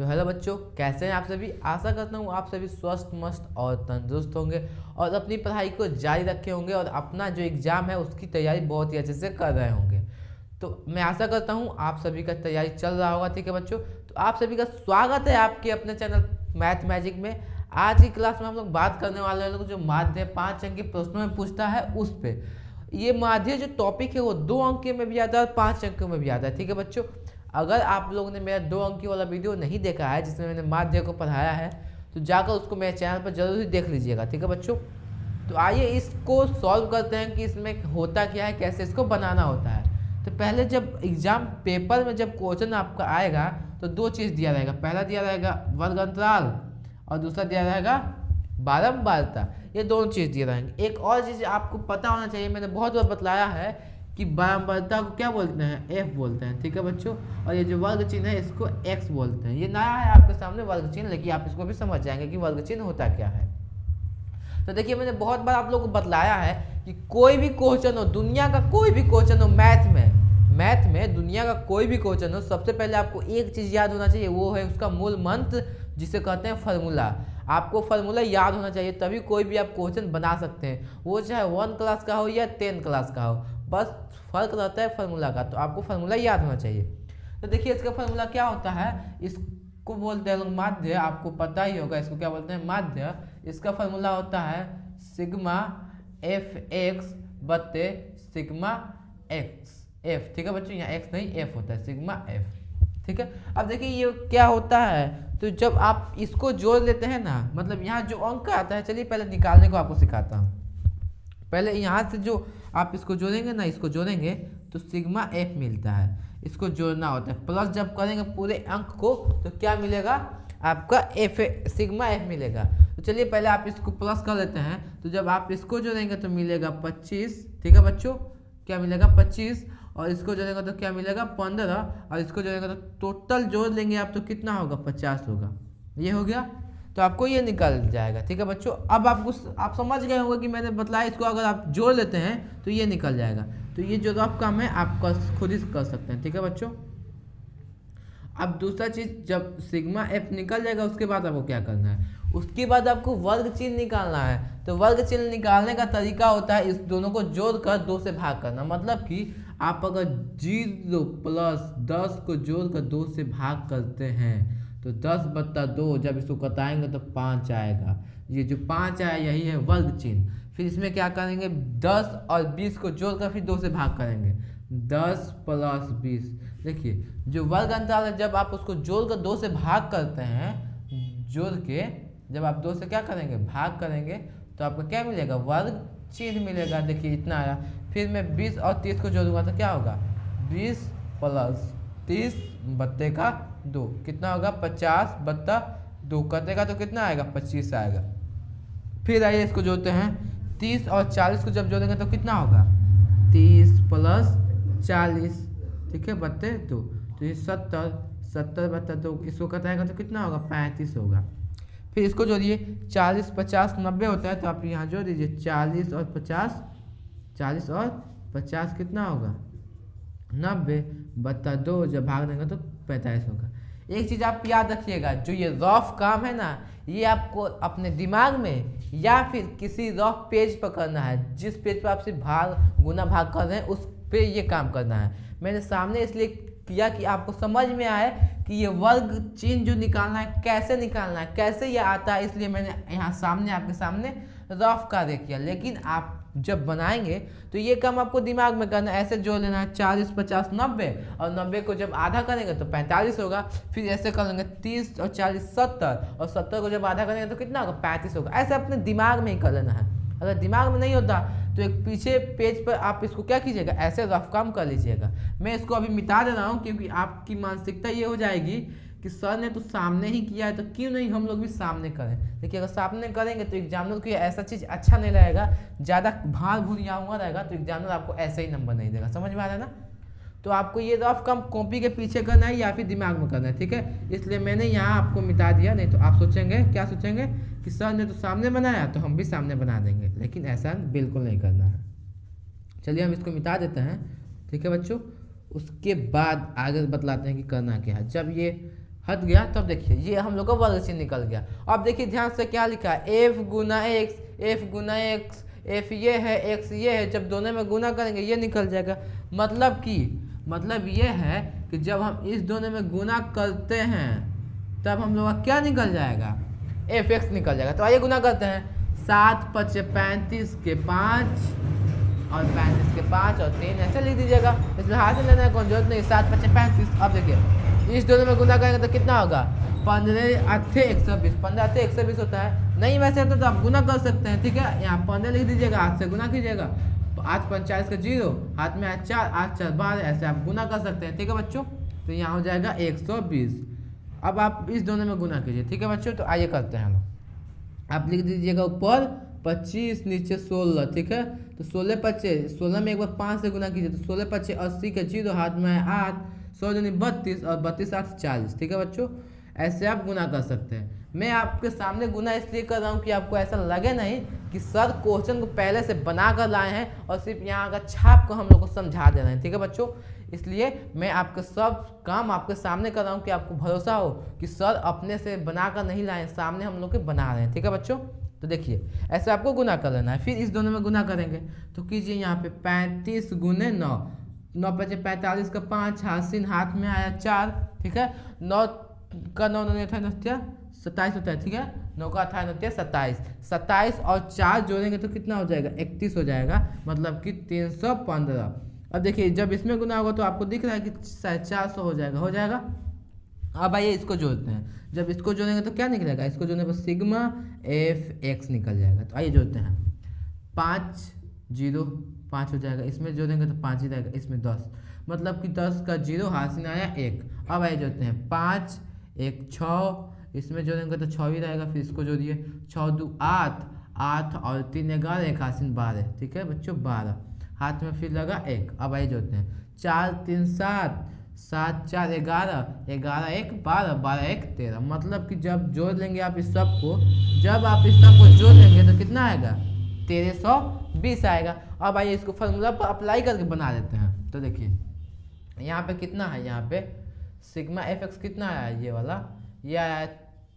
तो हेलो बच्चों, कैसे हैं आप सभी। आशा करता हूँ आप सभी स्वस्थ मस्त और तंदुरुस्त होंगे और अपनी पढ़ाई को जारी रखे होंगे और अपना जो एग्ज़ाम है उसकी तैयारी बहुत ही अच्छे से कर रहे होंगे। तो मैं आशा करता हूँ आप सभी का तैयारी चल रहा होगा। ठीक है बच्चों, तो आप सभी का स्वागत है आपके अपने चैनल मैथ मैजिक में। आज की क्लास में हम लोग बात करने वाले हैं जो माध्य 5 अंक के प्रश्नों में पूछता है उस पर। ये माध्य जो टॉपिक है वो 2 अंक में भी आता है और 5 अंक में भी आता है। ठीक है बच्चों, अगर आप लोगों ने मेरा 2 अंकी वाला वीडियो नहीं देखा है जिसमें मैंने माध्य को पढ़ाया है तो जाकर उसको मेरे चैनल पर जरूर ही देख लीजिएगा। ठीक है बच्चों, तो आइए इसको सॉल्व करते हैं कि इसमें होता क्या है, कैसे इसको बनाना होता है। तो पहले जब एग्जाम पेपर में जब क्वेश्चन आपका आएगा तो 2 चीज़ दिया रहेगा। पहला दिया रहेगा वर्ग अंतराल और दूसरा दिया रहेगा बारंबारता। ये दोनों चीज़ दिए रहेंगे। एक और चीज़ आपको पता होना चाहिए, मैंने बहुत बार बतलाया है कि बारंबारता को क्या बोलते हैं, एफ बोलते हैं। ठीक है बच्चों, और ये जो वर्ग चिन्ह है इसको एक्स बोलते हैं। ये नया है आपके सामने वर्ग चिन्ह, लेकिन आप इसको भी समझ जाएंगे कि वर्ग चिन्ह होता क्या है। तो देखिए, मैंने बहुत बार आप लोगों को बतलाया है कि कोई भी क्वेश्चन हो, दुनिया का कोई भी क्वेश्चन हो, मैथ में दुनिया का कोई भी क्वेश्चन हो, सबसे पहले आपको एक चीज़ याद होना चाहिए, वो है उसका मूल मंत्र जिसे कहते हैं फार्मूला। आपको फार्मूला याद होना चाहिए, तभी कोई भी आप क्वेश्चन बना सकते हैं, वो चाहे 1 क्लास का हो या 10 क्लास का हो, बस फर्क रहता है फार्मूला का। तो आपको फार्मूला याद होना चाहिए। तो देखिए, इसका फार्मूला क्या होता है, इसको बोलते हैं लोग माध्य। आपको पता ही होगा इसको क्या बोलते हैं, माध्य। इसका फार्मूला होता है सिग्मा एफ एक्स बत्ते सिग्मा एक्स एफ। ठीक है बच्चों, यहाँ एक्स नहीं एफ होता है, सिग्मा एफ। ठीक है, अब देखिए ये क्या होता है, तो जब आप इसको जोड़ लेते हैं ना, मतलब यहाँ जो अंक आता है, चलिए पहले निकालने को आपको सिखाता हूँ। पहले यहाँ से जो आप इसको जोड़ेंगे ना, इसको जोड़ेंगे तो सिग्मा एफ मिलता है। इसको जोड़ना होता है, प्लस जब करेंगे पूरे अंक को तो क्या मिलेगा, आपका एफ सिग्मा एफ मिलेगा। तो चलिए पहले आप इसको प्लस कर लेते हैं, तो जब आप इसको जोड़ेंगे तो मिलेगा 25। ठीक है बच्चों, क्या मिलेगा 25, और इसको जोड़ेंगे तो क्या मिलेगा 15, और इसको जोड़ेंगे तो टोटल जोड़ लेंगे आप तो कितना होगा 50 होगा। ये हो गया, तो आपको ये निकल जाएगा। ठीक है बच्चों, अब आप समझ गए होंगे कि मैंने बतलाया, इसको अगर आप जोड़ लेते हैं तो ये निकल जाएगा। तो ये जो रफ काम है आप खुद ही कर सकते हैं। ठीक है बच्चों, अब दूसरा चीज़, जब सिग्मा एफ निकल जाएगा उसके बाद आपको क्या करना है, उसके बाद आपको वर्ग चिन्ह निकालना है। तो वर्ग चिन्ह निकालने का तरीका होता है इस दोनों को जोड़कर 2 से भाग करना। मतलब कि आप अगर 0 + 10 को जोड़कर 2 से भाग करते हैं तो 10/2, जब इसको कटाएंगे तो 5 आएगा। ये जो 5 आया यही है वर्ग चिन्ह। फिर इसमें क्या करेंगे, 10 और 20 को जोड़कर फिर 2 से भाग करेंगे, 10 + 20। देखिए जो वर्ग अंतराल है, जब आप उसको जोड़कर 2 से भाग करते हैं, जोड़ के जब आप 2 से क्या करेंगे, भाग करेंगे, तो आपको क्या मिलेगा, वर्ग चिन्ह मिलेगा। देखिए इतना आया। फिर मैं 20 और 30 को जोड़ूंगा तो क्या होगा, 20 + 30 बत्ते का 2 कितना होगा, 50/2 कटेगा तो कितना आएगा, 25 आएगा। फिर आइए इसको जोड़ते हैं, 30 और 40 को जब जोड़ेंगे तो कितना होगा, 30 + 40, ठीक है, बत्ते 2, तो ये 70/2 इसको कटाएगा तो कितना होगा, 35 होगा। फिर इसको जोड़िए, 40 50 90 होता है, तो आप यहाँ जोड़ दीजिए 40 और 50 कितना होगा, 90/2, जब भाग देंगे तो 45 होगा। एक चीज़ आप याद रखिएगा, जो ये रफ काम है ना, ये आपको अपने दिमाग में या फिर किसी रफ पेज पर करना है। जिस पेज पर आप सिर्फ गुना भाग कर रहे हैं उस पे ये काम करना है। मैंने सामने इसलिए किया कि आपको समझ में आए कि ये वर्ग चिन्ह जो निकालना है कैसे निकालना है, कैसे ये आता है, इसलिए मैंने यहाँ सामने आपके सामने रफ कार्य किया। लेकिन आप जब बनाएंगे तो ये काम आपको दिमाग में करना है। ऐसे जोड़ लेना है 40 50 90, और 90 को जब आधा करेंगे तो 45 होगा। फिर ऐसे कर लेंगे 30 और 40 70, और 70 को जब आधा करेंगे तो कितना होगा, 35 होगा। ऐसे अपने दिमाग में ही कर लेना है। अगर दिमाग में नहीं होता तो एक पीछे पेज पर आप इसको क्या कीजिएगा, ऐसे रफ काम कर लीजिएगा। मैं इसको अभी मिटा दे रहा हूँ क्योंकि आपकी मानसिकता ये हो जाएगी कि सर ने तो सामने ही किया है तो क्यों नहीं हम लोग भी सामने करें। देखिए अगर सामने करेंगे तो एग्जामिनर को ऐसा चीज़ अच्छा नहीं रहेगा, ज़्यादा भार भूरिया हुआ रहेगा तो एग्जामिनर आपको ऐसे ही नंबर नहीं देगा। समझ में आ रहा है ना। तो आपको ये रफ काम कॉपी के पीछे करना है या फिर दिमाग में करना है, ठीक है। इसलिए मैंने यहाँ आपको मिटा दिया, नहीं तो आप सोचेंगे, क्या सोचेंगे कि सर ने तो सामने बनाया तो हम भी सामने बना देंगे, लेकिन ऐसा बिल्कुल नहीं करना है। चलिए हम इसको मिटा देते हैं, ठीक है बच्चों। उसके बाद आगे बतलाते हैं कि करना क्या है। जब ये हट गया। तो अब देखिए ये हम लोग का वर्ग चिन्ह निकल गया। अब देखिए ध्यान से क्या लिखा है, एफ गुना एक्स, एफ गुना एक्स, एफ ये है, एक्स ये है, जब दोनों में गुना करेंगे ये निकल जाएगा। मतलब ये है कि जब हम इस दोनों में गुना करते हैं तब हम लोग का क्या निकल जाएगा, एफ एक्स निकल जाएगा। तो आइए गुना करते हैं, 7 × 5 = 35 के 5 और 35 के 5 और 3 ऐसे लिख दीजिएगा, इसमें हाथ से लेना है कौन जरूरत नहीं। 7 × 5 = 35। अब देखिए इस दोनों में गुना करेंगे तो कितना होगा, 15 × 8 = 120, 15 × 8 = 120 होता है। नहीं वैसे तो आप गुना कर सकते हैं, ठीक है। यहाँ 15 लिख दीजिएगा, हाथ से गुना कीजिएगा, 8 × 5 = 40 का 0, हाथ में 4, 8 × 4 = 12, ऐसे आप गुना कर सकते हैं, ठीक है बच्चों। तो यहाँ हो जाएगा 120। अब आप इस दोनों में गुना कीजिए, ठीक है बच्चों। तो आइए करते हैं हम, आप लिख दीजिएगा ऊपर 25 नीचे 16, ठीक है। तो 16 × 5 = 16 में एक बार 5 से गुना कीजिए, तो 16 × 5 = 80 का 0, हाथ में 8, 100 दूनी 32 और 32 × 8 = 40, ठीक है बच्चों। ऐसे आप गुना कर सकते हैं। मैं आपके सामने गुना इसलिए कर रहा हूँ कि आपको ऐसा लगे नहीं कि सर क्वेश्चन को पहले से बना कर लाए हैं और सिर्फ यहाँ का छाप को हम लोग को समझा दे रहे हैं, ठीक है बच्चों। इसलिए मैं आपके सब काम आपके सामने कर रहा हूँ कि आपको भरोसा हो कि सर अपने से बना कर नहीं लाए, सामने हम लोग के बना रहे हैं, ठीक है बच्चों। तो देखिए ऐसे आपको गुना कर लेना है। फिर इस दोनों में गुना करेंगे तो कीजिए यहाँ पे 35 × 9, 9 × 5 = 45 का 5, हासिन हाथ में आया 4, ठीक है। 9 का 9 9 28 27 होता है, ठीक है। 9 का 28 27, 27 और 4 जोड़ेंगे तो कितना हो जाएगा, 31 हो जाएगा, मतलब कि 315। अब देखिए जब इसमें गुना होगा तो आपको दिख रहा है कि 450 हो जाएगा। अब आइए इसको जोड़ते हैं, जब इसको जोड़ेंगे तो क्या निकलेगा, इसको जोड़ने पर सिग्मा एफ एक्स निकल जाएगा। तो आइए जोड़ते हैं, 5 0 5 हो जाएगा, इसमें जोड़ेंगे तो 5 ही रहेगा, इसमें 10, मतलब कि 10 का 0, हासिल आया 1। अब आइए जोड़ते हैं, 5 1 6, इसमें जोड़ेंगे तो 6 ही रहेगा, फिर इसको जोड़िए, 6 2 8, 8 और 3 11, 1 हासिल 12, ठीक है बच्चों 12, हाथ में फिर लगा 1। अब आइए जोड़ते हैं, 4 3 7, 7 4 11, 11 1 12, 12 1 13, मतलब कि जब जोड़ लेंगे आप इस सब को, जब आप इस सब को जोड़ लेंगे तो कितना आएगा, 1320 आएगा। अब आइए इसको फॉर्मूला पर अप्लाई करके बना देते हैं। तो देखिए यहाँ पे कितना है, यहाँ पे सिग्मा एफ एक्स कितना आया है, ये वाला, ये आया है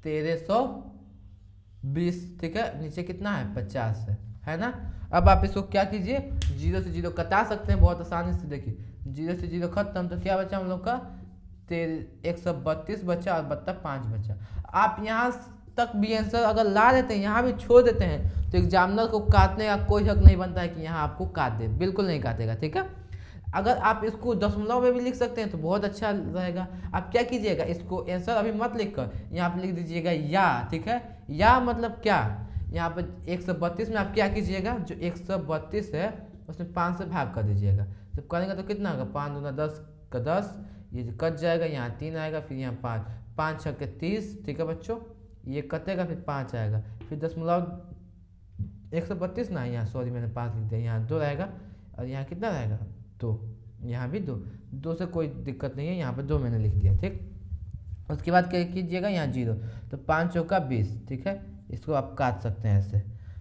1320, ठीक है। नीचे कितना है 50 है ना। अब आप इसको क्या कीजिए, 0 से 0 कटा सकते हैं बहुत आसानी से। देखिए 0 से 0 खत्म, तो क्या बचा हम लोग का 132 बचा और बत्ता 5 बचा। आप यहाँ तक भी आंसर अगर ला देते हैं, यहाँ भी छोड़ देते हैं, तो एग्जामिनर को काटने का कोई हक नहीं बनता है कि यहाँ आपको काट दे, बिल्कुल नहीं काटेगा, ठीक है। अगर आप इसको दशमलव में भी लिख सकते हैं तो बहुत अच्छा रहेगा। आप क्या कीजिएगा, इसको आंसर अभी मत लिख कर यहाँ पर लिख दीजिएगा या, ठीक है। या मतलब क्या, यहाँ पर 132 में आप क्या कीजिएगा, जो 132 है उसमें 5 से भाग कर दीजिएगा। जब करेंगे तो कितना होगा, 5 दूना 10 का 10, ये कट जाएगा, यहाँ 3 आएगा, फिर यहाँ 5, 5 6 के 30, ठीक है बच्चों। ये कटेगा फिर 5 आएगा, फिर दशमलव 132 ना, यहाँ सॉरी मैंने 5 लिख दिया, यहाँ 2 रहेगा और यहाँ कितना रहेगा 2, यहाँ भी 2 से कोई दिक्कत नहीं है, यहाँ पर 2 मैंने लिख दिया, ठीक। उसके बाद क्या कीजिएगा, यहाँ 0, तो 5 चौका 20, ठीक है। इसको आप काट सकते हैं ऐसे।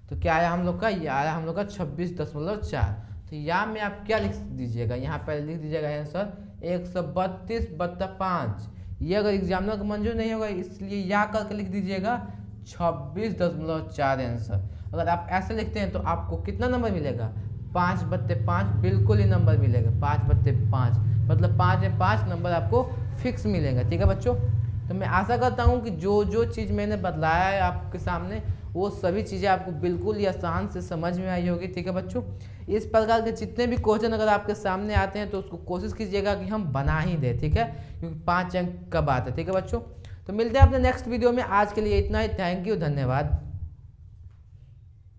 तो क्या आया हम लोग का, ये आया हम लोग का 26.4। तो यहाँ में आप क्या लिख दीजिएगा, यहाँ पर लिख दीजिएगा आंसर 132/5। ये अगर एग्जामिनर को मंजूर नहीं होगा इसलिए या करके लिख दीजिएगा 26.4 आंसर। अगर आप ऐसे लिखते हैं तो आपको कितना नंबर मिलेगा, 5/5 बिल्कुल ही नंबर मिलेगा, 5/5 मतलब 5 में 5 नंबर आपको फिक्स मिलेगा, ठीक है बच्चों। तो मैं आशा करता हूँ कि जो चीज़ मैंने बतलाया है आपके सामने, वो सभी चीज़ें आपको बिल्कुल ही आसान से समझ में आई होगी, ठीक है बच्चों। इस प्रकार के जितने भी क्वेश्चन अगर आपके सामने आते हैं तो उसको कोशिश कीजिएगा कि हम बना ही दें, ठीक है, क्योंकि 5 अंक का बात है, ठीक है बच्चों। तो मिलते हैं अपने नेक्स्ट वीडियो में, आज के लिए इतना ही। थैंक यू, धन्यवाद।